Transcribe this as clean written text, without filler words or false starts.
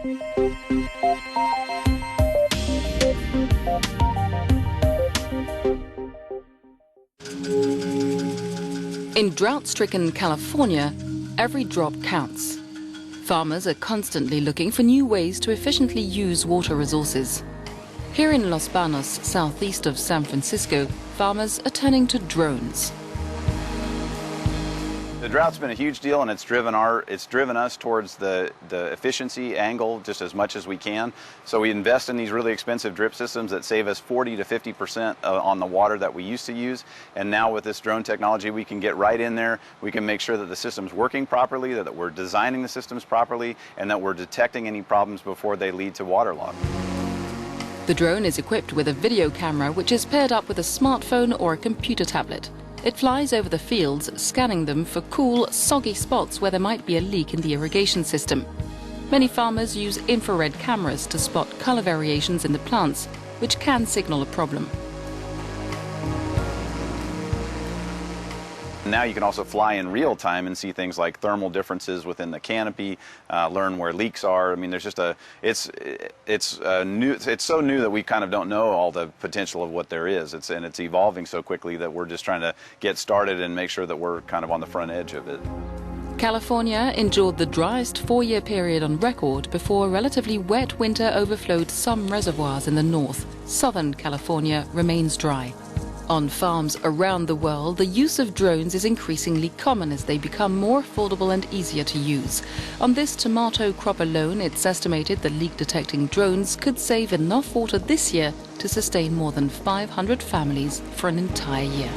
In drought-stricken California, every drop counts. Farmers are constantly looking for new ways to efficiently use water resources. Here in Los Banos, southeast of San Francisco, farmers are turning to drones. The drought's been a huge deal, and it's driven us towards the efficiency angle just as much as we can. So we invest in these really expensive drip systems that save us 40 to 50% on the water that we used to use. And now with this drone technology, we can get right in there. We can make sure that the system's working properly, that we're designing the systems properly, and that we're detecting any problems before they lead to waterlogging. The drone is equipped with a video camera which is paired up with a smartphone or a computer tablet. It flies over the fields, scanning them for cool, soggy spots where there might be a leak in the irrigation system. Many farmers use infrared cameras to spot color variations in the plants, which can signal a problem. Now you can also fly in real time and see things like thermal differences within the canopy, learn where leaks are. I mean, there's just it's so new that we kind of don't know all the potential of what there is. And it's evolving so quickly that we're just trying to get started and make sure that we're kind of on the front edge of it. California endured the driest four-year period on record before a relatively wet winter overflowed some reservoirs in the north. Southern California remains dry. On farms around the world, the use of drones is increasingly common as they become more affordable and easier to use. On this tomato crop alone, it's estimated that leak-detecting drones could save enough water this year to sustain more than 500 families for an entire year.